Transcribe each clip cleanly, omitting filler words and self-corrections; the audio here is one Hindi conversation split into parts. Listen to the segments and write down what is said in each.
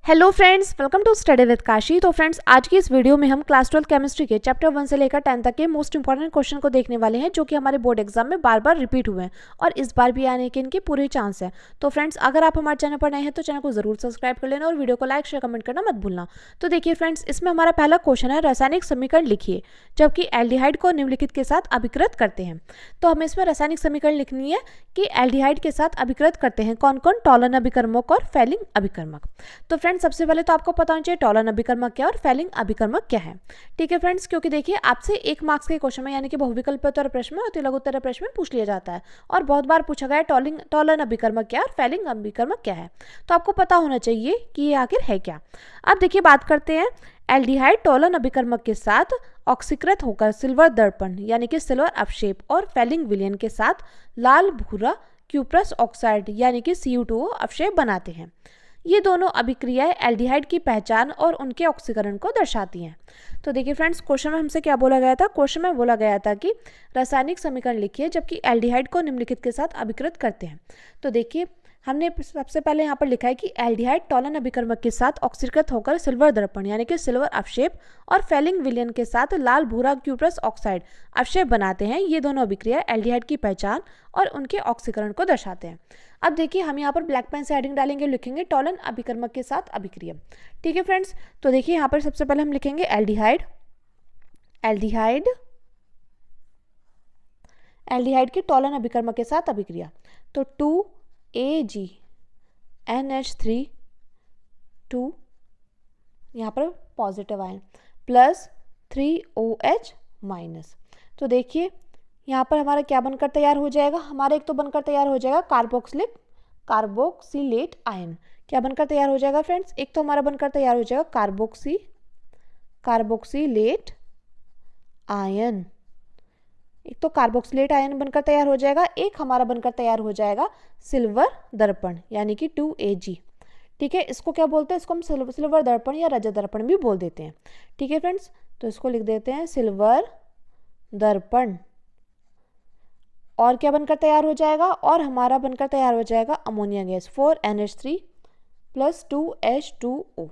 Hello friends, welcome to study with Kashi. तो फ्रेंड्स, आज की इस वीडियो में हम क्लास 12 केमिस्ट्री के चैप्टर 1 से लेकर 10 तक के मोस्ट इंपॉर्टेंट क्वेश्चन को देखने वाले हैं, जो कि हमारे बोर्ड एग्जाम में बार बार रिपीट हुए हैं और इस बार भी आने के इनके पूरे चांस है। तो फ्रेंड्स, अगर आप हमारे चैनल पर नए हैं तो चैनल को जरूर सब्सक्राइब कर लेना और वीडियो को लाइक शेयर कमेंट करना मत भूलना। तो देखिए फ्रेंड्स, इसमें हमारा पहला क्वेश्चन है रासायनिक समीकरण लिखिए जबकि एल्डिहाइड को निम्नलिखित के साथ अभिकृत करते हैं। तो हमें इसमें रासायनिक समीकरण लिखनी है कि एल्डिहाइड के साथ अभिकृत करते हैं कौन कौन, टॉलन अभिकर्मक और फैलिंग अभिकर्मक। तो फ्रेंड्स, सबसे पहले तो आपको पता होना चाहिए टॉलन अभिकर्मक क्या और फैलिंग अभिकर्मक क्या है। ठीक है फ्रेंड्स, क्योंकि देखिए आपसे 1 मार्क्स के क्वेश्चन में यानी कि बहुविकल्पीय प्रश्न में और लघु उत्तर प्रश्न में पूछ लिया जाता है और बहुत बार पूछा गया है टॉलन अभिकर्मक क्या और फैलिंग अभिकर्मक क्या है। तो आपको पता होना चाहिए कि ये आखिर है क्या। अब देखिए बात करते हैं, एल्डिहाइड टॉलन अभिकर्मक के साथ ऑक्सीकृत होकर सिल्वर दर्पण यानी कि सिल्वर अपक्षेप और फैलिंग विलयन के साथ लाल भूरा क्यूप्रस ऑक्साइड यानी कि Cu2O अपक्षेप बनाते हैं। ये दोनों अभिक्रियाएं एल्डिहाइड की पहचान और उनके ऑक्सीकरण को दर्शाती हैं। तो देखिए फ्रेंड्स, क्वेश्चन में हमसे क्या बोला गया था, क्वेश्चन में बोला गया था कि रासायनिक समीकरण लिखिए जबकि एल्डिहाइड को निम्नलिखित के साथ अभिकृत करते हैं। तो देखिए हमने सबसे पहले यहाँ पर लिखा है कि एल्डिहाइड टॉलन अभिकर्मक के साथ ऑक्सीकृत होकर सिल्वर दर्पण यानी कि सिल्वर अपक्षेप और फैलिंग विलयन के साथ लाल भूरा क्यूप्रस ऑक्साइड अपक्षेप बनाते हैं। ये दोनों अभिक्रिया एल्डिहाइड की पहचान और उनके ऑक्सीकरण को दर्शाते हैं। अब देखिए हम यहाँ पर ब्लैक पेन से हेडिंग डालेंगे, लिखेंगे टॉलन अभिकर्मक के साथ अभिक्रिया। ठीक है फ्रेंड्स, तो देखिए यहाँ पर सबसे पहले हम लिखेंगे एल्डिहाइड की टॉलन अभिकर्मक के साथ अभिक्रिया। तो 2AgNH3 2 यहाँ पर positive ion plus 3OH minus. तो देखिए यहाँ पर हमारा क्या बनकर तैयार हो जाएगा, हमारा एक तो बनकर तैयार हो जाएगा कार्बोक्सिलेट आयन। क्या बनकर तैयार हो जाएगा फ्रेंड्स, एक तो हमारा बनकर तैयार हो जाएगा कार्बोक्सिलेट आयन, एक तो कार्बोक्सिलेट आयन बनकर तैयार हो जाएगा, एक हमारा बनकर तैयार हो जाएगा सिल्वर दर्पण यानी कि 2Ag। ठीक है, इसको क्या बोलते हैं, इसको हम सिल्वर दर्पण या रजत दर्पण भी बोल देते हैं। ठीक है फ्रेंड्स, तो इसको लिख देते हैं सिल्वर दर्पण। और क्या बनकर तैयार हो जाएगा, और हमारा बनकर तैयार हो जाएगा ammonia gas 4NH3 plus 2H2O।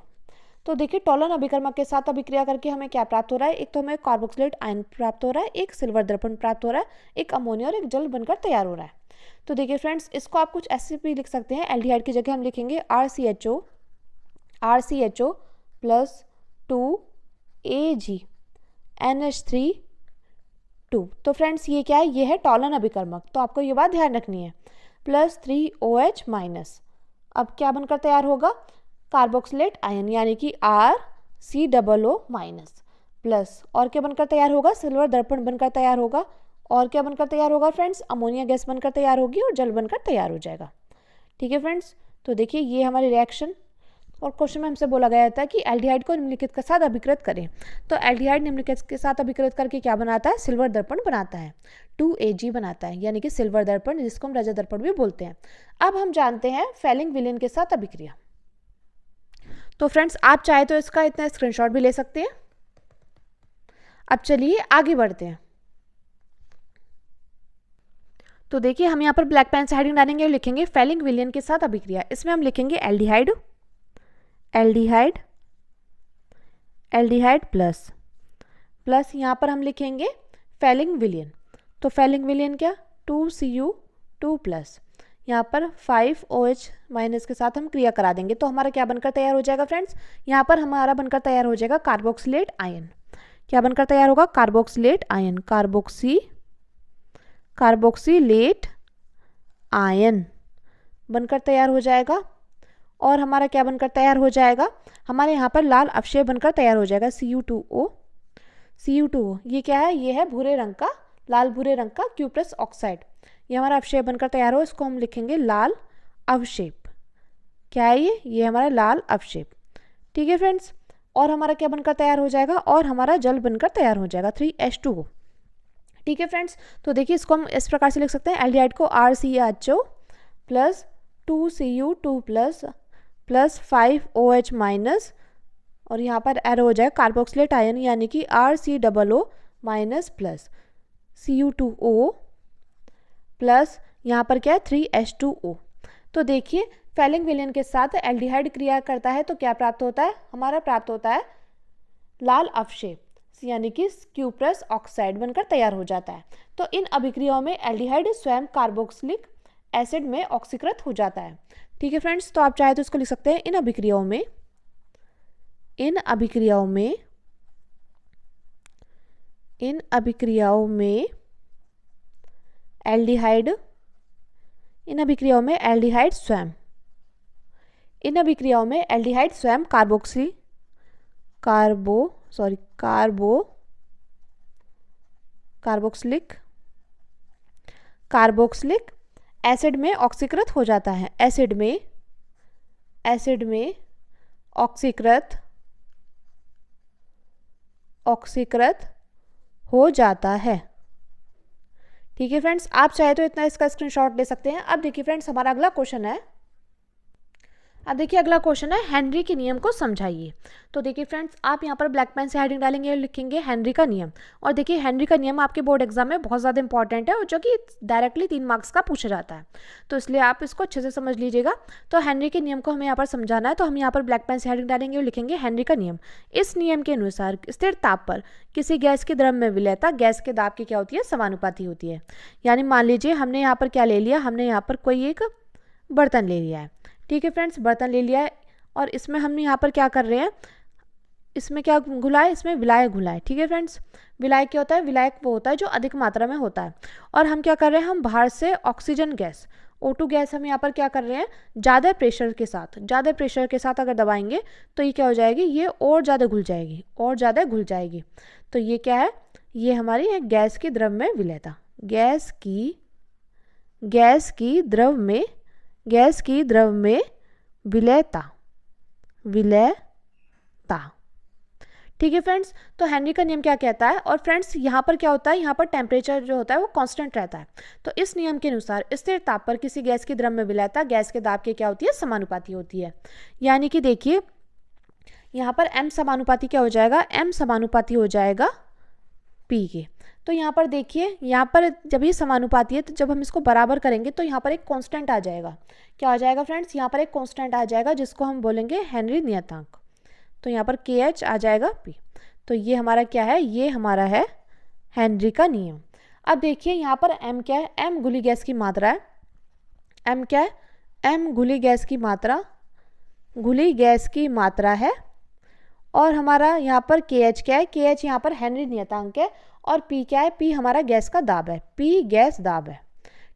तो देखिए टॉलन अभिकर्मक के साथ अभिक्रिया करके हमें क्या प्राप्त हो रहा है, एक तो हमें कार्बोक्सिलेट आयन प्राप्त हो रहा है, एक सिल्वर दर्पण प्राप्त हो रहा है, एक अमोनिया और एक जल बनकर तैयार हो रहा है। तो देखिए फ्रेंड्स, इसको आप कुछ ऐसे भी लिख सकते हैं, एल्डिहाइड की जगह हम लिखेंगे RCHO प्लस 2AgNH3 2। तो फ्रेंड्स ये क्या है, ये है टॉलन अभिकर्मक, तो आपको ये बात ध्यान रखनी है, प्लस 3OH माइनस। अब क्या बनकर तैयार होगा, कार्बोक्सिलेट आयन यानी कि RCOO माइनस प्लस, और क्या बनकर तैयार होगा, सिल्वर दर्पण बनकर तैयार होगा, और क्या बनकर तैयार होगा फ्रेंड्स, अमोनिया गैस बनकर तैयार होगी और जल बनकर तैयार हो जाएगा। ठीक है फ्रेंड्स, तो देखिए ये हमारी रिएक्शन, और क्वेश्चन में हमसे बोला गया था कि एल्डिहाइड को निम्नलिखित के साथ अभिकृत करें। तो एल्डिहाइड निम्नलिखित के साथ अभिकृत करके क्या बनाता है, सिल्वर दर्पण बनाता है, 2Ag बनाता है यानी कि सिल्वर दर्पण, जिसको हम रजत दर्पण भी बोलते हैं। अब हम जानते हैं फैलिंग विलयन के साथ अभिक्रिया। तो फ्रेंड्स, आप चाहे तो इसका इतना स्क्रीनशॉट भी ले सकते हैं। अब चलिए आगे बढ़ते हैं। तो देखिए हम यहाँ पर ब्लैक पेन से हेडिंग डालेंगे और लिखेंगे फैलिंग विलयन के साथ अभिक्रिया। इसमें हम लिखेंगे एल्डिहाइड प्लस यहाँ पर हम लिखेंगे फैलिंग विलयन। तो फैलिंग विलयन क्या, 2Cu2 प्लस, यहाँ पर 5OH माइनस के साथ हम क्रिया करा देंगे। तो हमारा क्या बनकर तैयार हो जाएगा फ्रेंड्स, यहाँ पर हमारा बनकर तैयार हो जाएगा कार्बोक्सिलेट आयन। क्या बनकर तैयार होगा, कार्बोक्सिलेट आयन, कार्बोक्सिलेट आयन बनकर तैयार हो जाएगा। और हमारा क्या बनकर तैयार हो जाएगा, हमारे यहाँ पर लाल अपक्षेप बनकर तैयार हो जाएगा Cu2O। ये क्या है, ये है भूरे रंग का, लाल भूरे रंग का क्यूप्रस ऑक्साइड, ये हमारा अपक्षेप बनकर तैयार हो, इसको हम लिखेंगे लाल अवक्षेप। क्या है ये हमारा लाल अवक्षेप। ठीक है फ्रेंड्स, और हमारा क्या बनकर तैयार हो जाएगा, और हमारा जल बनकर तैयार हो जाएगा 3H2O। ठीक है फ्रेंड्स, तो देखिए इसको हम इस प्रकार से लिख सकते हैं, एल्डिहाइड को RCHO plus 2Cu2 plus 5OH minus, और यहाँ पर एरो हो जाएगा कार्बोक्सिलेट आयन यानी कि RCOO minus plus Cu2O plus यहाँ पर क्या है 3H2O। तो देखिए फैलिंग विलेन के साथ एल्डिहाइड क्रिया करता है तो क्या प्राप्त होता है, हमारा प्राप्त होता है लाल अवशेष, यानी कि क्यूप्रस ऑक्साइड बनकर तैयार हो जाता है। तो इन अभिक्रियाओं में एल्डिहाइड स्वयं कार्बोक्सिलिक एसिड में ऑक्सीकृत हो जाता है। ठीक है फ्रेंड्स, तो आप चाहे तो इसको लिख सकते हैं इन अभिक्रियाओं में एल्डिहाइड स्वयं कार्बोक्सिलिक एसिड में ऑक्सीकृत हो जाता है, एसिड में ऑक्सीकृत हो जाता है। ठीक है फ्रेंड्स, आप चाहे तो इतना इसका स्क्रीनशॉट ले सकते हैं। अब देखिए फ्रेंड्स, हमारा अगला क्वेश्चन है, हेनरी के नियम को समझाइए। तो देखिए फ्रेंड्स, आप यहाँ पर ब्लैक पेन से हेडिंग डालेंगे और लिखेंगे हेनरी का नियम। और देखिए हेनरी का नियम आपके बोर्ड एग्जाम में बहुत ज़्यादा इंपॉर्टेंट है और जो कि डायरेक्टली 3 मार्क्स का पूछा जाता है, तो इसलिए आप इसको अच्छे से समझ लीजिएगा। तो हेनरी के नियम को हमें यहाँ पर समझाना है, तो हम यहाँ पर ब्लैक पेन से हेडिंग डालेंगे और लिखेंगे हेनरी का नियम। इस नियम के अनुसार स्थिर ताप पर किसी गैस के द्रव में विलेयता गैस के दाब की क्या होती है, समानुपाती होती है। यानी मान लीजिए हमने यहाँ पर क्या ले लिया, हमने यहाँ पर कोई एक बर्तन ले लिया है। ठीक है फ्रेंड्स, बर्तन ले लिया है और इसमें हम यहाँ पर क्या कर रहे हैं, इसमें क्या घुला है, इसमें विलायक घुला है। ठीक है फ्रेंड्स, विलायक क्या होता है, विलायक वो होता है जो अधिक मात्रा में होता है। और हम क्या कर रहे हैं, हम बाहर से ऑक्सीजन गैस O2 गैस हम यहाँ पर क्या कर रहे हैं, ज़्यादा प्रेशर के साथ अगर दबाएंगे तो ये क्या हो जाएगी, ये और ज़्यादा घुल जाएगी। तो ये क्या है, ये हमारी एक गैस की द्रव में विलेयता, गैस की द्रव में विलेयता। ठीक है फ्रेंड्स, तो हेनरी का नियम क्या कहता है। और फ्रेंड्स यहाँ पर क्या होता है, यहाँ पर टेम्परेचर जो होता है वो कांस्टेंट रहता है। तो इस नियम के अनुसार स्थिर ताप पर किसी गैस की द्रव में विलेयता गैस के दाब की क्या होती है, समानुपाती होती है। यानी कि देखिए यहाँ पर m समानुपाती क्या हो जाएगा, m समानुपाती हो जाएगा P के। तो यहाँ पर देखिए, यहाँ पर जब ये समानुपाती है तो जब हम इसको बराबर करेंगे तो यहाँ पर एक कांस्टेंट आ जाएगा। क्या आ जाएगा फ्रेंड्स, यहाँ पर एक कांस्टेंट आ जाएगा जिसको हम बोलेंगे हेनरी नियतांक। तो यहाँ पर KH आ जाएगा P। तो ये हमारा क्या है, ये हमारा है हेनरी का नियम। अब देखिए यहाँ पर M क्या है, M घुली गैस की मात्रा है। M क्या है, M घुली गैस की मात्रा है। और हमारा यहाँ पर KH क्या है, KH यहाँ पर हेनरी नियतांक है। और P क्या है, P हमारा गैस का दाब है, P गैस दाब है।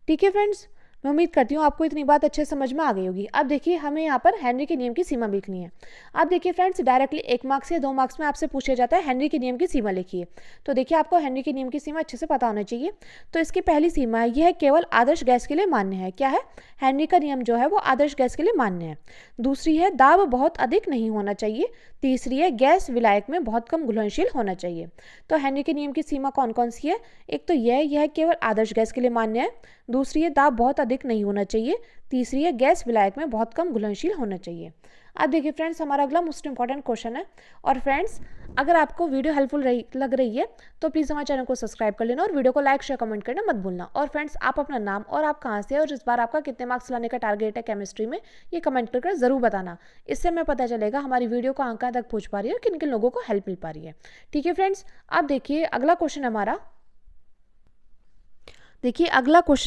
ठीक है फ्रेंड्स, मैं उम्मीद करती हूँ आपको इतनी बात अच्छे समझ में आ गई होगी। अब देखिए हमें यहाँ पर हेनरी के नियम की सीमा लिखनी है। अब देखिए फ्रेंड्स, डायरेक्टली 1 मार्क्स या 2 मार्क्स में आपसे पूछा जाता है हेनरी के नियम की सीमा लिखिए। तो देखिए आपको हेनरी के नियम की सीमा अच्छे से पता होना चाहिए। तो इसकी पहली सीमा है, यह केवल आदर्श गैस के लिए मान्य है। क्या है, हेनरी का नियम जो है वो आदर्श गैस के लिए मान्य है। दूसरी है, दाब बहुत अधिक नहीं होना चाहिए। तीसरी है, गैस विलायक में बहुत कम घुलनशील होना चाहिए। तो हेनरी के नियम की सीमा कौन कौन सी है, एक तो यह केवल आदर्श गैस के लिए मान्य है। दूसरी है, दाब बहुत अधिक नहीं होना चाहिए। तीसरी है, गैस विलायक में बहुत कम घुलनशील होना चाहिए। अब देखिए फ्रेंड्स, हमारा अगला मोस्ट इंपॉर्टेंट क्वेश्चन है। और फ्रेंड्स, अगर आपको वीडियो हेल्पफुल लग रही है तो प्लीज़ हमारे चैनल को सब्सक्राइब कर लेना और वीडियो को लाइक शेयर कमेंट करना मत भूलना। और फ्रेंड्स, आप अपना नाम और आप कहाँ से और इस बार आपका कितने मार्क्स लाने का टारगेट है केमिस्ट्री में, ये कमेंट करके ज़रूर बताना। इससे हमें पता चलेगा हमारी वीडियो को कहाँ तक पहुँच पा रही है और किन किन लोगों को हेल्प मिल पा रही है। ठीक है फ्रेंड्स, अब देखिए अगला क्वेश्चन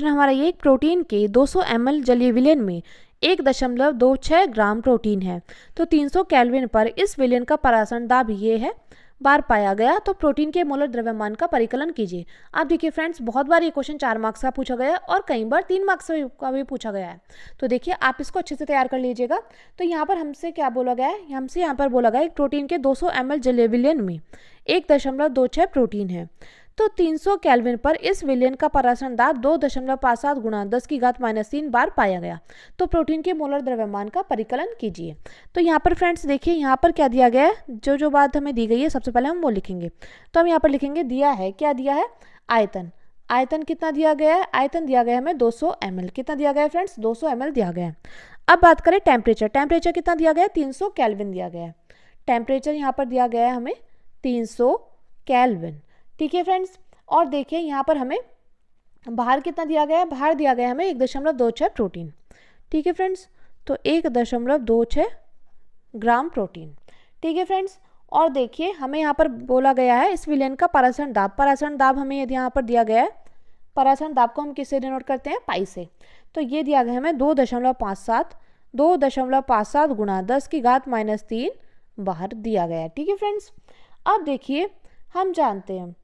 हमारा, ये एक प्रोटीन के 200 ml जलीय विलयन में 1.26 ग्राम प्रोटीन है। तो 300 केल्विन पर इस विलयन का परासरण दाब ये है बार पाया गया। तो प्रोटीन के मोलर द्रव्यमान का परिकलन कीजिए। अब देखिए फ्रेंड्स, बहुत बार ये क्वेश्चन 4 मार्क्स का पूछा गया है और कई बार 3 मार्क्स का भी पूछा गया है। तो देखिए आप इसको अच्छे से तैयार कर लीजिएगा। तो यहाँ पर हमसे क्या बोला गया है, हमसे यहाँ पर बोला गया है प्रोटीन के 200 ml जलीय विलयन में 1.26 प्रोटीन है। तो 300 केल्विन पर इस विलयन का परासरण दाब 2.57 गुणा 10⁻³ बार पाया गया। तो प्रोटीन के मोलर द्रव्यमान का परिकलन कीजिए। तो यहाँ पर फ्रेंड्स देखिए, यहाँ पर क्या दिया गया है, जो बात हमें दी गई है सबसे पहले हम वो लिखेंगे। तो हम यहाँ पर लिखेंगे, दिया है, क्या दिया है, आयतन कितना दिया गया है, आयतन दिया गया है हमें 200 ml। कितना दिया गया है फ्रेंड्स, 200 ml दिया गया है। अब बात करें टेम्परेचर कितना दिया गया है, 300 केल्विन दिया गया है। टेम्परेचर यहाँ पर दिया गया है हमें 300 केल्विन। ठीक है फ्रेंड्स, और देखिए यहाँ पर हमें बाहर कितना दिया गया है, बाहर दिया गया है हमें 1.26 प्रोटीन। ठीक है फ्रेंड्स, तो 1.26 ग्राम प्रोटीन। ठीक है फ्रेंड्स, और देखिए हमें यहाँ पर बोला गया है इस विलेन का परासरण दाब। परासरण दाब हमें यदि यहाँ पर दिया गया है, परासरण दाब को हम किससे डिनोट करते हैं, पाई से। तो ये दिया गया हमें 2.57 गुणा 10⁻³ बाहर दिया गया है। ठीक है फ्रेंड्स, अब देखिए हम जानते हैं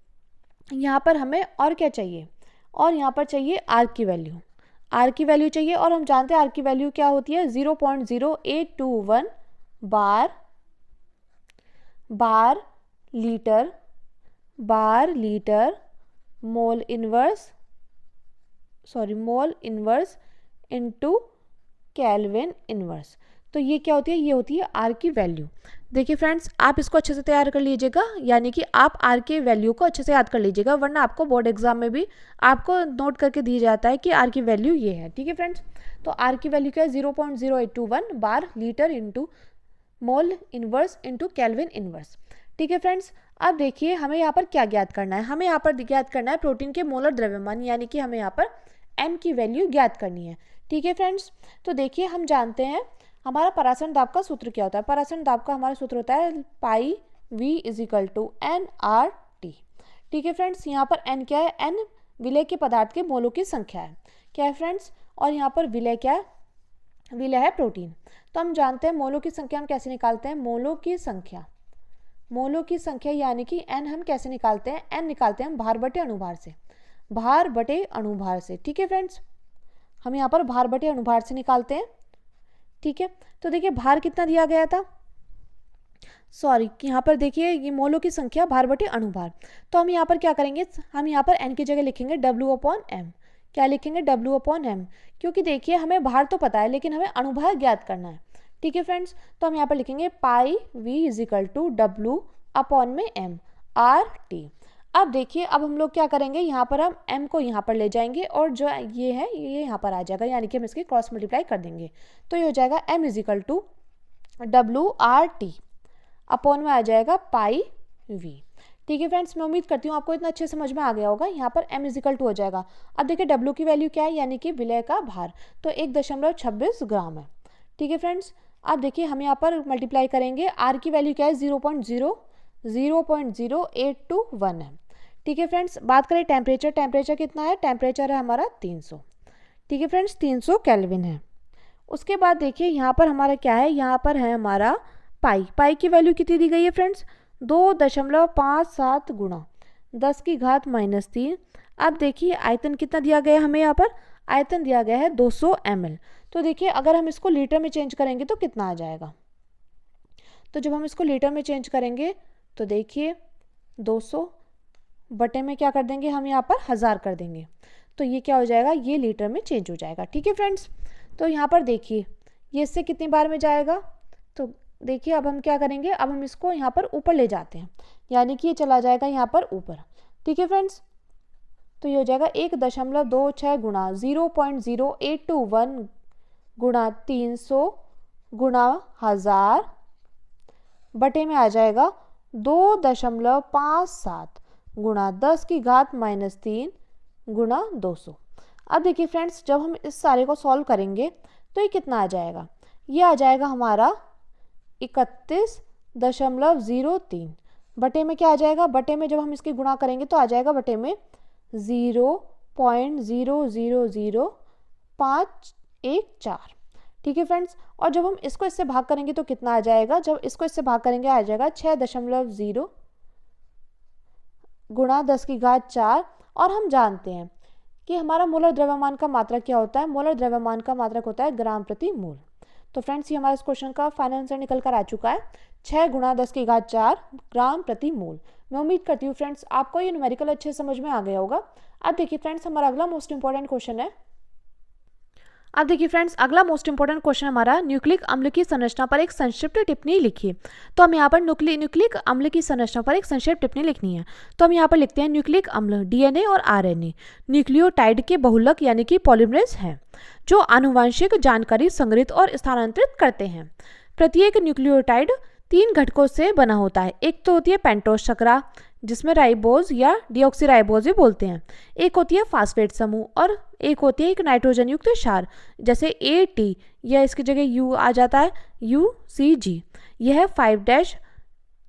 यहाँ पर हमें और क्या चाहिए, और यहाँ पर चाहिए आर की वैल्यू। आर की वैल्यू चाहिए, और हम जानते हैं आर की वैल्यू क्या होती है, 0.0821 bar litre mole inverse into kelvin inverse. तो ये क्या होती है, ये होती है आर की वैल्यू। देखिए फ्रेंड्स, आप इसको अच्छे से तैयार कर लीजिएगा, यानी कि आप आर के वैल्यू को अच्छे से याद कर लीजिएगा, वरना आपको बोर्ड एग्जाम में भी आपको नोट करके दिया जाता है कि आर की वैल्यू ये है। ठीक है फ्रेंड्स, तो आर की वैल्यू क्या है, 0.0821 bar litre into mole inverse into kelvin inverse. ठीक है फ्रेंड्स, अब देखिए हमें यहाँ पर क्या ज्ञात करना है, हमें यहाँ पर ज्ञात करना है प्रोटीन के मोलर द्रव्यमान, यानी कि हमें यहाँ पर n की वैल्यू ज्ञात करनी है। ठीक है फ्रेंड्स, तो देखिए हम जानते हैं हमारा परासरण दाब का सूत्र क्या होता है। परासरण दाब का हमारा सूत्र होता है पाई v = nRT। ठीक है फ्रेंड्स, यहाँ पर n क्या है, n विलेय के पदार्थ के मोलों की संख्या है, क्या है फ्रेंड्स, और यहाँ पर विलेय क्या है, विलेय है प्रोटीन। तो हम जानते हैं मोलों की संख्या हम कैसे निकालते हैं, मोलों की संख्या यानी कि n हम कैसे निकालते हैं, n निकालते हैं हम भार बटे अणुभार से। ठीक है फ्रेंड्स, हम यहाँ पर भार बटे अणुभार से निकालते हैं। ठीक है, तो देखिए भार कितना दिया गया था, यहाँ पर देखिए ये मोलों की संख्या भार बटे अणुभार। तो हम यहाँ पर क्या करेंगे, हम यहाँ पर n की जगह लिखेंगे W/m। क्या लिखेंगे, W/m, क्योंकि देखिए हमें भार तो पता है लेकिन हमें अणुभार ज्ञात करना है। ठीक है फ्रेंड्स, तो हम यहाँ पर लिखेंगे पाई v = W/m RT। अब देखिए अब हम लोग क्या करेंगे, यहाँ पर हम m को यहाँ पर ले जाएंगे और जो ये है ये यहाँ पर आ जाएगा, यानी कि हम इसकी क्रॉस मल्टीप्लाई कर देंगे, तो ये हो जाएगा m = WRT अपॉन में आ जाएगा पाई v। ठीक है फ्रेंड्स, मैं उम्मीद करती हूँ आपको इतना अच्छे समझ में आ गया होगा। यहाँ पर m = हो जाएगा, अब देखिए w की वैल्यू क्या है, यानी कि विलेय का भार, तो 1.26 ग्राम है। ठीक है फ्रेंड्स, अब देखिए हम यहाँ पर मल्टीप्लाई करेंगे, r की वैल्यू क्या है, 0.0821 है। ठीक है फ्रेंड्स, बात करें टेम्परेचर कितना है, टेम्परेचर है हमारा 300। ठीक है फ्रेंड्स, 300 केल्विन है। उसके बाद देखिए यहाँ पर हमारा क्या है, यहाँ पर है हमारा पाई की वैल्यू कितनी दी गई है फ्रेंड्स, 2.57 गुणा 10⁻³ अब देखिए आयतन कितना दिया गया है हमें, यहाँ पर आयतन दिया गया है 200 ml। तो देखिए अगर हम इसको लीटर में चेंज करेंगे तो कितना आ जाएगा, तो जब हम इसको लीटर में चेंज करेंगे तो देखिए 200 बटे में क्या कर देंगे हम, यहाँ पर 1000 कर देंगे, तो ये क्या हो जाएगा, ये लीटर में चेंज हो जाएगा। ठीक है फ्रेंड्स, तो यहाँ पर देखिए ये इससे कितनी बार में जाएगा, तो देखिए अब हम क्या करेंगे, अब हम इसको यहाँ पर ऊपर ले जाते हैं, यानी कि ये चला जाएगा यहाँ पर ऊपर। ठीक है फ्रेंड्स, तो ये हो जाएगा 1.26 गुणा 0.0821 गुणा 300 गुणा 1000 बटे में आ जाएगा 2.57 गुणा 10⁻³ गुणा 200। अब देखिए फ्रेंड्स, जब हम इस सारे को सॉल्व करेंगे तो ये कितना आ जाएगा, ये आ जाएगा हमारा 31.03 बटे में क्या आ जाएगा, बटे में जब हम इसकी गुणा करेंगे तो आ जाएगा बटे में 0.000514। ठीक है फ्रेंड्स, और जब हम इसको इससे भाग करेंगे तो कितना आ जाएगा, जब इसको इससे भाग करेंगे आ जाएगा 6.0 गुणा 10⁴। और हम जानते हैं कि हमारा मोलर द्रव्यमान का मात्रक क्या होता है, मोलर द्रव्यमान का मात्रक होता है ग्राम प्रति मोल। तो फ्रेंड्स ये हमारा इस क्वेश्चन का फाइनल आंसर निकल कर आ चुका है, 6 गुणा 10⁴ ग्राम प्रति मोल। मैं उम्मीद करती हूँ फ्रेंड्स आपको ये न्यूमेरिकल अच्छे समझ में आ गया होगा। अब देखिए फ्रेंड्स हमारा अगला मोस्ट इंपॉर्टेंट क्वेश्चन है, अब देखिए फ्रेंड्स अगला मोस्ट इंपॉर्टेंट क्वेश्चन हमारा न्यूक्लिक अम्ल की संरचना पर एक संक्षिप्त टिप्पणी लिखिए। तो हम यहाँ पर न्यूक्लिक अम्ल की संरचना पर एक संक्षिप्त टिप्पणी लिखनी है। तो हम यहाँ पर लिखते हैं न्यूक्लिक अम्ल डीएनए और आरएनए न्यूक्लियोटाइड के बहुलक यानी कि पॉलीमरेज हैं जो आनुवंशिक जानकारी संग्रहित और स्थानांतरित करते हैं। प्रत्येक न्यूक्लियोटाइड 3 घटकों से बना होता है, एक तो होती है पेंटोस शर्करा, जिसमें राइबोज या डीऑक्सीराइबोज भी बोलते हैं। एक होती है फास्फेट समूह और एक होती है एक नाइट्रोजन युक्त क्षार, जैसे AT या इसकी जगह U आ जाता है UCG। यह 5'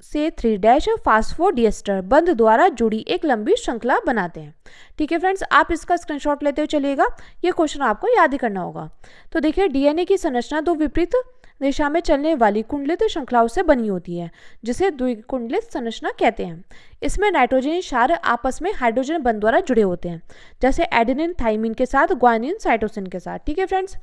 से 3' फास्फोडिएस्टर बंध द्वारा जुड़ी एक लंबी श्रृंखला बनाते हैं। ठीक है फ्रेंड्स, आप इसका स्क्रीनशॉट लेते हुए चलिएगा, ये क्वेश्चन आपको याद ही करना होगा। तो देखिए DNA की संरचना दो विपरीत दिशा में चलने वाली कुंडलित श्रृंखलाओं से बनी होती है, जिसे द्विकुंडलित संरचना कहते हैं। इसमें नाइट्रोजन क्षार आपस में हाइड्रोजन बंध द्वारा जुड़े होते हैं, जैसे एडेनिन थाइमिन के साथ, ग्वानिन साइटोसिन के साथ। ठीक है फ्रेंड्स,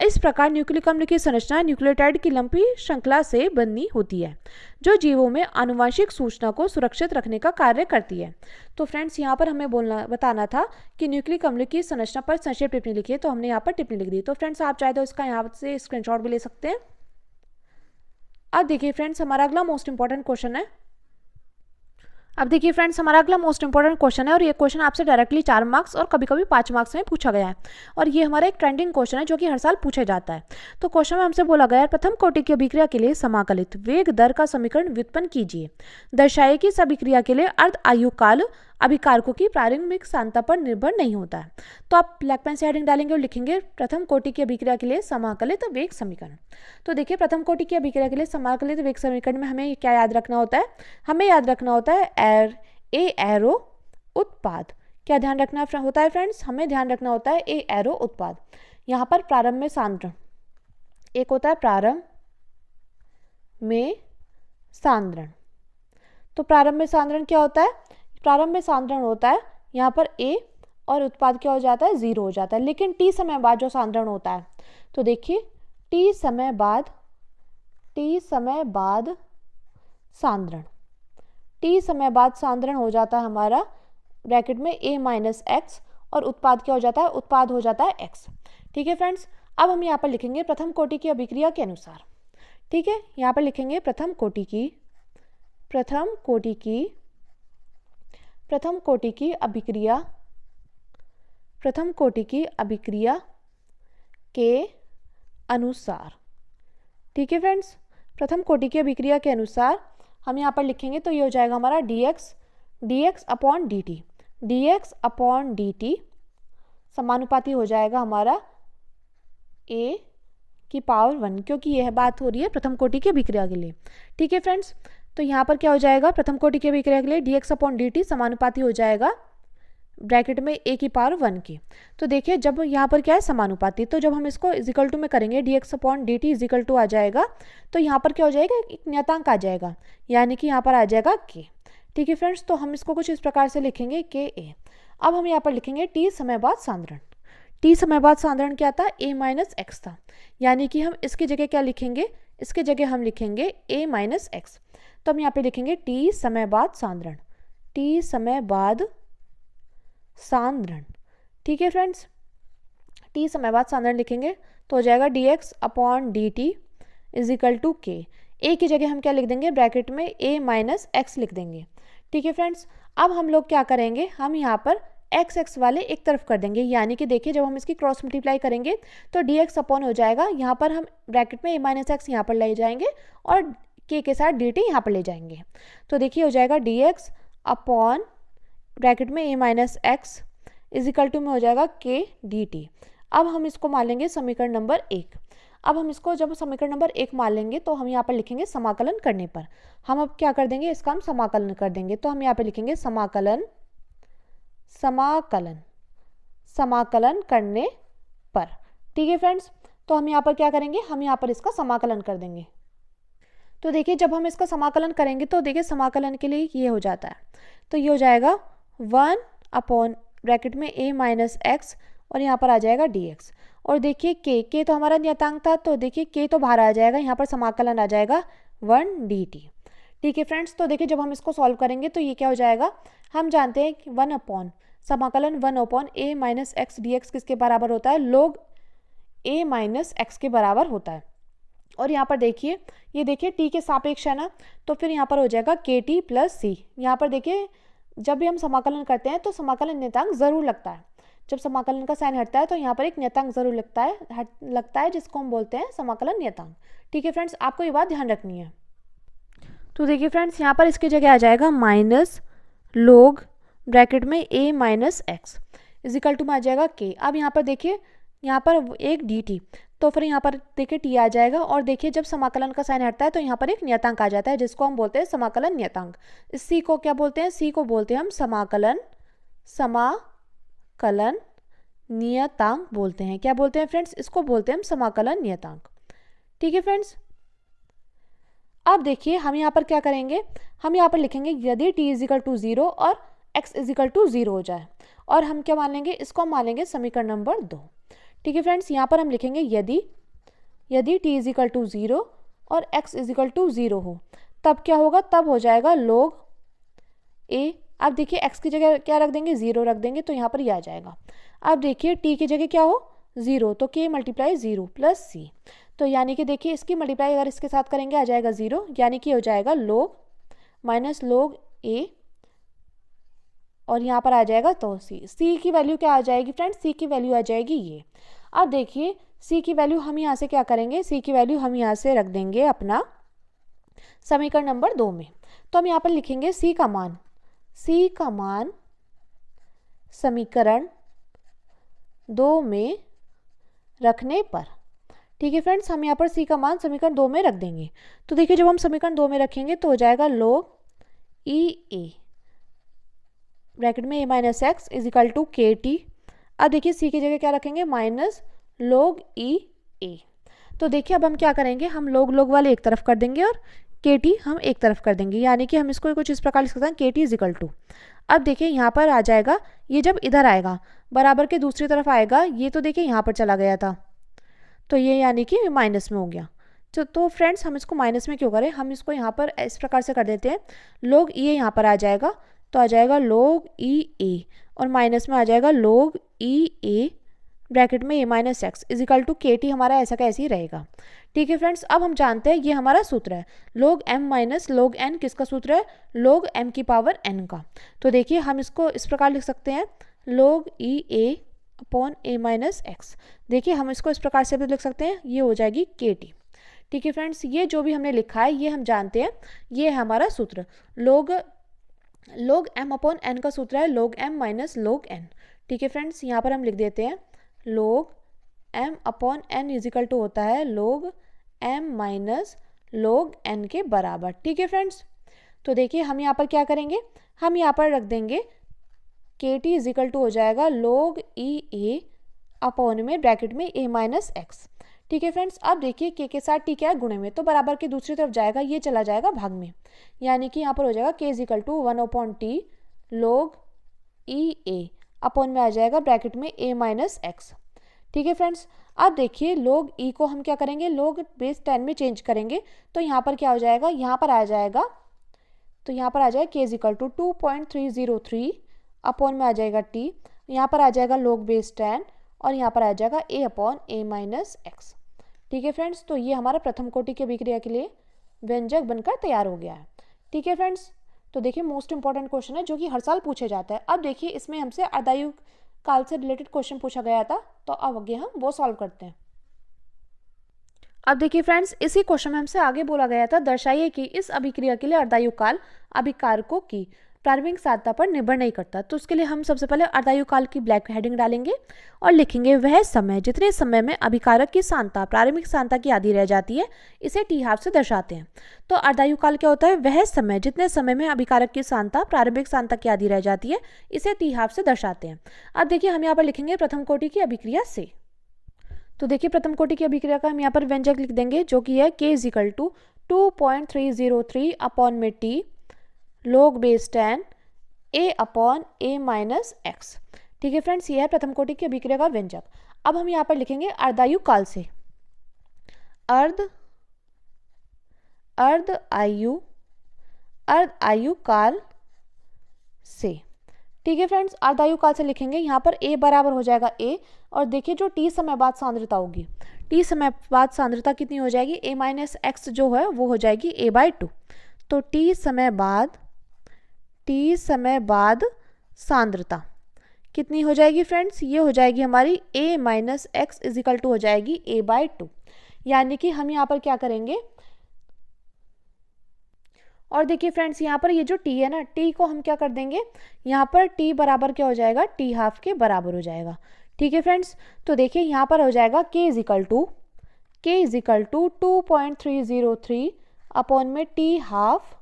इस प्रकार न्यूक्लिक अम्ल की संरचना न्यूक्लियोटाइड की लंबी श्रृंखला से बनी होती है, जो जीवों में आनुवंशिक सूचना को सुरक्षित रखने का कार्य करती है। तो फ्रेंड्स, यहाँ पर हमें बताना था कि न्यूक्लिक अम्ल की संरचना पर संक्षेप टिप्पणी लिखिए, तो हमने यहाँ पर टिप्पणी लिख दी। तो फ्रेंड्स, आप चाहे तो इसका यहाँ से स्क्रीनशॉट भी ले सकते हैं। अब देखिए फ्रेंड्स, हमारा अगला मोस्ट इंपॉर्टेंट क्वेश्चन है। और ये क्वेश्चन आपसे डायरेक्टली 4 मार्क्स और कभी कभी 5 मार्क्स में पूछा गया है, और ये हमारा एक ट्रेंडिंग क्वेश्चन है जो कि हर साल पूछा जाता है। तो क्वेश्चन में हमसे बोला गया है, प्रथम कोटि की अभिक्रिया के लिए समाकलित वेग दर का समीकरण व्युत्पन्न कीजिए। दर्शाइए कि इस अभिक्रिया के लिए अर्ध आयु काल अभिकारकों की प्रारंभिक सांद्रता पर निर्भर नहीं होता है। तो आप ब्लैक पेन से हेडिंग डालेंगे और लिखेंगे प्रथम कोटि की अभिक्रिया के लिए समाकलित वेग समीकरण। तो देखिए, प्रथम कोटि की अभिक्रिया के लिए समाकलित वेग समीकरण में हमें क्या याद रखना होता है? हमें याद रखना होता है ए एरो उत्पाद। क्या ध्यान रखना होता है फ्रेंड्स? हमें ध्यान रखना होता है ए एरो उत्पाद। यहाँ पर प्रारंभ में सांद्रण, एक होता है प्रारंभ में सांद्रण। तो प्रारंभ में सांद्रण क्या होता है? प्रारंभ में सांद्रण होता है यहाँ पर A, और उत्पाद क्या हो जाता है? 0 हो जाता है। लेकिन T समय बाद जो सांद्रण होता है, तो देखिए T समय बाद सांद्रण, T समय बाद सांद्रण हो जाता है हमारा ब्रैकेट में A माइनस एक्स, और उत्पाद क्या हो जाता है? उत्पाद हो जाता है X। ठीक है फ्रेंड्स, अब हम यहाँ पर लिखेंगे प्रथम कोटि की अभिक्रिया के अनुसार। ठीक है, यहाँ पर लिखेंगे प्रथम कोटि की अभिक्रिया के अनुसार। ठीक है फ्रेंड्स, प्रथम कोटि की अभिक्रिया के अनुसार हम यहाँ पर लिखेंगे, तो ये हो जाएगा हमारा dx अपॉन dt समानुपाती हो जाएगा हमारा a की पावर 1, क्योंकि यह बात हो रही है प्रथम कोटि की अभिक्रिया के लिए। ठीक है फ्रेंड्स, तो यहाँ पर क्या हो जाएगा? प्रथम कोटि की अभिक्रिया के लिए dx अपॉन dt समानुपाती हो जाएगा ब्रैकेट में a की पावर 1 की। तो देखिए, जब यहाँ पर क्या है? समानुपाती, तो जब हम इसको इजिकल टू में करेंगे dx upon dt is equal to आ जाएगा, तो यहाँ पर क्या हो जाएगा? एक नियतांक आ जाएगा, यानी कि यहाँ पर आ जाएगा k। ठीक है फ्रेंड्स, तो हम इसको कुछ इस प्रकार से लिखेंगे KA। अब हम यहाँ पर लिखेंगे T समय बाद सांद्रण। T समय बाद सांद्रण क्या था? A माइनस एक्स था, यानी कि हम इसकी जगह क्या लिखेंगे? इसके जगह हम लिखेंगे A माइनस एक्स। तो हम यहाँ पे लिखेंगे T समय बाद सांद्रण, T समय बाद सांद्रण। ठीक है फ्रेंड्स, T समय बाद सांद्रण लिखेंगे तो हो जाएगा dx upon dt is equal to k। A की जगह हम क्या लिख देंगे? ब्रैकेट में A माइनस एक्स लिख देंगे। ठीक है फ्रेंड्स, अब हम लोग क्या करेंगे? हम यहाँ पर x वाले एक तरफ कर देंगे, यानी कि देखिए जब हम इसकी क्रॉस मल्टीप्लाई करेंगे तो dx अपॉन हो जाएगा, यहाँ पर हम ब्रैकेट में A माइनस एक्स यहाँ पर ले जाएंगे और k के साथ dt यहाँ पर ले जाएंगे। तो देखिए हो जाएगा dx अपॉन ब्रैकेट में A minus x equal to में हो जाएगा k dt। अब हम इसको मान लेंगे समीकरण नंबर 1। अब हम इसको जब समीकरण नंबर 1 मान लेंगे तो हम यहाँ पर लिखेंगे समाकलन करने पर। हम अब क्या कर देंगे? इसका हम समाकलन कर देंगे, तो हम यहाँ पे लिखेंगे समाकलन करने पर। ठीक है फ्रेंड्स, तो हम यहाँ पर क्या करेंगे? हम यहाँ पर इसका समाकलन कर देंगे। तो देखिए जब हम इसका समाकलन करेंगे तो देखिए समाकलन के लिए ये हो जाता है, तो ये हो जाएगा 1 अपॉन ब्रैकेट में A माइनस एक्स और यहाँ पर आ जाएगा dx। और देखिए k तो हमारा नियतांक था, तो देखिए k तो बाहर आ जाएगा, यहाँ पर समाकलन आ जाएगा 1 dt। ठीक है फ्रेंड्स, तो देखिए जब हम इसको सॉल्व करेंगे तो ये क्या हो जाएगा? हम जानते हैं कि 1 upon A minus x dx किसके बराबर होता है? log A माइनस एक्स के बराबर होता है। और यहाँ पर देखिए, ये देखिए t के सापेक्ष है ना, तो फिर यहाँ पर हो जाएगा kt प्लस c। यहाँ पर देखिए जब भी हम समाकलन करते हैं तो समाकलन नियतांक जरूर लगता है। जब समाकलन का साइन हटता है तो यहाँ पर एक नियतांक जरूर लगता है जिसको हम बोलते हैं समाकलन नियतांक। ठीक है फ्रेंड्स, आपको ये बात ध्यान रखनी है। तो देखिए फ्रेंड्स, यहाँ पर इसकी जगह आ जाएगा माइनस log ब्रैकेट में a minus x equal to में आ जाएगा k। अब यहाँ पर देखिए, यहाँ पर एक dt, तो फिर यहाँ पर देखिए t आ जाएगा, और देखिए जब समाकलन का साइन हटता है तो यहाँ पर एक नियतांक आ जाता है जिसको हम बोलते हैं समाकलन नियतांक। इस c को क्या बोलते हैं? c को बोलते हैं हम समाकलन नियतांक बोलते हैं। क्या बोलते हैं फ्रेंड्स? इसको बोलते हैं हम समाकलन नियतांक। ठीक है फ्रेंड्स, अब देखिए हम यहाँ पर क्या करेंगे, हम यहाँ पर लिखेंगे यदि t इजिकल टू 0 और x इजिकल टू 0 हो जाए, और हम क्या मान लेंगे? इसको हम मान लेंगे समीकरण नंबर 2। ठीक है फ्रेंड्स, यहाँ पर हम लिखेंगे यदि t इजिकल टू 0 और x इजिकल टू 0 हो, तब क्या होगा? तब हो जाएगा log a। अब देखिए x की जगह क्या रख देंगे? 0 रख देंगे, तो यहाँ पर ये आ जाएगा। अब देखिए t की जगह क्या हो? 0, तो k मल्टीप्लाई 0 प्लस c, तो यानी कि देखिए इसकी मल्टीप्लाई अगर इसके साथ करेंगे आ जाएगा 0, यानी कि हो जाएगा log माइनस log a, और यहाँ पर आ जाएगा तो c की वैल्यू क्या आ जाएगी फ्रेंड्स? c की वैल्यू आ जाएगी ये। अब देखिए c की वैल्यू हम यहाँ से क्या करेंगे? c की वैल्यू हम यहाँ से रख देंगे अपना समीकरण नंबर 2 में। तो हम यहाँ पर लिखेंगे c का मान समीकरण 2 में रखने पर। ठीक है फ्रेंड्स, हम यहाँ पर c का मान समीकरण 2 में रख देंगे। तो देखिए जब हम समीकरण 2 में रखेंगे तो हो जाएगा log e a ब्रैकेट में a minus x equal to k t. अब देखिए c की जगह क्या रखेंगे? Minus log e a। तो देखिए अब हम क्या करेंगे? हम log वाले एक तरफ कर देंगे और के टी हम एक तरफ कर देंगे, यानी कि हम इसको कुछ इस प्रकार लिख सकते हैं के टी इजिकल टू। अब देखिए यहाँ पर आ जाएगा, ये जब इधर आएगा बराबर के दूसरी तरफ आएगा, ये तो देखिए यहाँ पर चला गया था, तो ये यानी कि माइनस में हो गया। तो फ्रेंड्स हम इसको माइनस में क्यों करें? हम इसको यहाँ पर इस प्रकार से कर देते हैं, log e यहाँ पर आ जाएगा, तो आ जाएगा log e a, और माइनस में आ जाएगा log e a ब्रैकेट में a minus x equal to k t. हमारा ऐसा का ऐसे ही रहेगा। ठीक है फ्रेंड्स, अब हम जानते हैं ये हमारा सूत्र है log m minus log n। किसका सूत्र है? log m की पावर n का। तो देखिए हम इसको इस प्रकार लिख सकते हैं log e a upon a minus x. देखिए हम इसको इस प्रकार से भी लिख सकते हैं, ये हो जाएगी के टी। ठीक है फ्रेंड्स, ये जो भी हमने लिखा है ये हम जानते हैं, ये है हमारा सूत्र। log m अपॉन n का सूत्र है log m minus log n। ठीक है फ्रेंड्स, यहाँ पर हम लिख देते हैं log m upon n equal to होता है log m minus log n के बराबर। ठीक है फ्रेंड्स, तो देखिए हम यहाँ पर क्या करेंगे? हम यहाँ पर रख देंगे के टी इजिकल टू हो जाएगा log e a अपॉन में ब्रैकेट में a माइनस एक्स। ठीक है फ्रेंड्स, अब देखिए k के साथ t क्या है? गुणे में, तो बराबर के दूसरी तरफ जाएगा, ये चला जाएगा भाग में, यानी कि यहाँ पर हो जाएगा k equal to 1 upon t log e a upon में आ जाएगा ब्रैकेट में a माइनस एक्स। ठीक है फ्रेंड्स, अब देखिए log e को हम क्या करेंगे? log बेस 10 में चेंज करेंगे, तो यहाँ पर क्या हो जाएगा? यहाँ पर आ जाएगा, तो यहाँ पर आ जाएगा k इजिकल टू 2.303 अपॉन में आ जाएगा t, यहाँ पर आ जाएगा log बेस 10, और यहाँ पर आ जाएगा a upon a minus x. ठीक है फ्रेंड्स, तो ये हमारा प्रथम कोटि की अभिक्रिया के लिए व्यंजक बनकर तैयार हो गया है। ठीक है फ्रेंड्स, तो देखिए मोस्ट इंपॉर्टेंट क्वेश्चन है जो कि हर साल पूछे जाता है। अब देखिए इसमें हमसे अर्धायु काल से रिलेटेड क्वेश्चन पूछा गया था, तो अब आगे हम वो सॉल्व करते हैं। अब देखिए फ्रेंड्स, इसी क्वेश्चन में हमसे आगे बोला गया था, दर्शाइए कि इस अभिक्रिया के लिए अर्धायु काल अभिकारकों की प्रारंभिक सांद्रता पर निर्भर नहीं करता। तो उसके लिए हम सबसे पहले अर्धायु काल की ब्लैक हेडिंग डालेंगे और लिखेंगे वह समय जितने समय में अभिकारक की सांद्रता प्रारंभिक सांद्रता की आधी रह जाती है, इसे टी हाफ से दर्शाते हैं। तो अर्धायु काल क्या होता है? वह समय जितने समय में अभिकारक की सांद्रता प्रारंभिक सांद्रता की आधी रह जाती है, इसे टी हाफ से दर्शाते हैं। अब देखिए हम यहाँ पर लिखेंगे प्रथम कोटि की अभिक्रिया से। तो देखिए प्रथम कोटि की अभिक्रिया का हम यहाँ पर व्यंजक लिख देंगे, जो कि है k इजिकल टू 2.303 अपॉन में T log base 10 a upon a minus x. ठीक है फ्रेंड्स, ये है प्रथम कोटि की अभिक्रिया का व्यंजक। अब हम यहाँ पर लिखेंगे अर्धायु काल से। अर्धायु काल से। ठीक है फ्रेंड्स, अर्धायु काल से लिखेंगे, यहाँ पर a बराबर हो जाएगा a, और देखिए जो t समय बाद सांद्रता होगी, t समय बाद सांद्रता कितनी हो जाएगी? a माइनस एक्स जो है वो हो जाएगी a बाई 2। तो t समय बाद सांद्रता कितनी हो जाएगी फ्रेंड्स? ये हो जाएगी हमारी a minus x equal to हो जाएगी a बाई 2, यानी कि हम यहाँ पर क्या करेंगे? और देखिए फ्रेंड्स यहाँ पर ये जो टी है ना, टी को हम क्या कर देंगे, यहाँ पर टी बराबर क्या हो जाएगा, टी हाफ के बराबर हो जाएगा। ठीक है फ्रेंड्स, तो देखिए यहाँ पर हो जाएगा k is equal to 2.303 upon में टी हाफ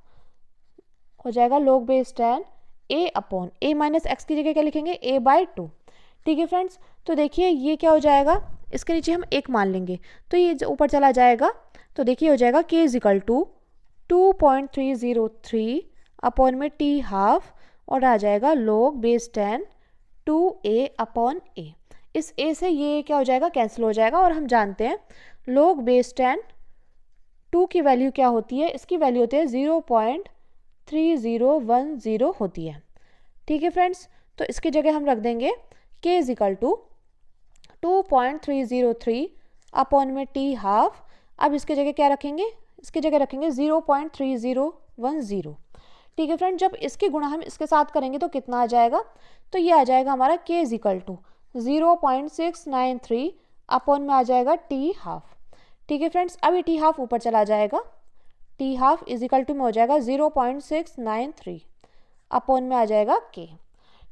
हो जाएगा log base 10 a upon a minus x की जगह क्या लिखेंगे, a बाई 2। ठीक है फ्रेंड्स, तो देखिए ये क्या हो जाएगा, इसके नीचे हम एक मान लेंगे तो ये ऊपर चला जाएगा। तो देखिए हो जाएगा k is equal to 2.303 upon में टी हाफ और आ जाएगा log base 10 2a upon a। इस a से ये क्या हो जाएगा, कैंसिल हो जाएगा। और हम जानते हैं log बेस 10 2 की वैल्यू क्या होती है, इसकी वैल्यू होती है 0.3010 होती है। ठीक है फ्रेंड्स, तो इसकी जगह हम रख देंगे k is equal to 2.303 upon में टी हाफ। अब इसके जगह क्या रखेंगे, इसकी जगह रखेंगे 0.3010। ठीक है फ्रेंड, जब इसकी गुणा हम इसके साथ करेंगे तो कितना आ जाएगा, तो ये आ जाएगा हमारा k is equal to 0.693 upon में आ जाएगा टी हाफ। ठीक है फ्रेंड्स, अभी टी हाफ ऊपर चला जाएगा, t half is equal to में हो जाएगा 0.693 अपॉन में आ जाएगा k।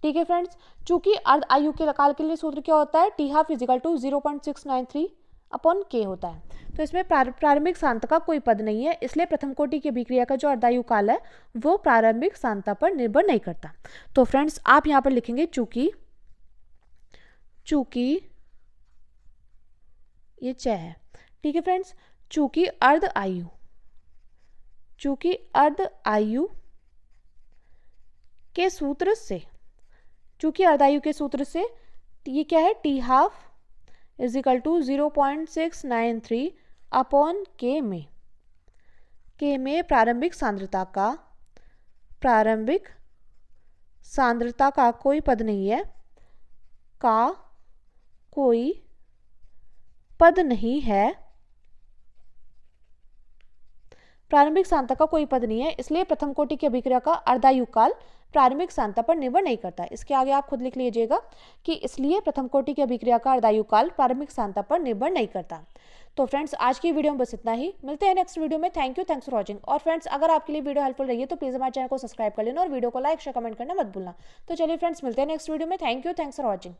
ठीक है फ्रेंड्स, चूंकि अर्ध आयु के काल के लिए सूत्र क्या होता है, t half is equal to 0.693 upon k होता है। तो इसमें प्रारंभिक सांद्रता का कोई पद नहीं है, इसलिए प्रथम कोटि की अभिक्रिया का जो अर्धायु काल है वो प्रारंभिक सांद्रता पर निर्भर नहीं करता। तो फ्रेंड्स आप यहाँ पर लिखेंगे चूंकि ये च है। ठीक है फ्रेंड्स, चूंकि अर्ध आयु के सूत्र से, चूंकि अर्धायु के सूत्र से ये क्या है, t half is equal to 0.693 upon k में प्रारंभिक सांद्रता का कोई पद नहीं है, प्रारंभिक सांद्रता का कोई पद नहीं है, इसलिए प्रथम कोटि की अभिक्रिया का अर्धायु काल प्रारंभिक सांद्रता पर निर्भर नहीं करता। इसके आगे आप खुद लिख लीजिएगा कि इसलिए प्रथम कोटि की अभिक्रिया का अर्धायु काल प्रारंभिक सांद्रता पर निर्भर नहीं करता। तो फ्रेंड्स आज की वीडियो में बस इतना ही, मिलते हैं नेक्स्ट वीडियो में। Thank you, thanks for watching. और फ्रेंड्स अगर आपके लिए वीडियो हेल्पफुल रही है तो प्लीज हमारे चैनल को सब्सक्राइब कर लेना और वीडियो को लाइक शेयर कमेंट करना मत भूलना। तो चलिए फ्रेंड्स मिलते हैं नेक्स्ट वीडियो में। Thank you, thanks for watching.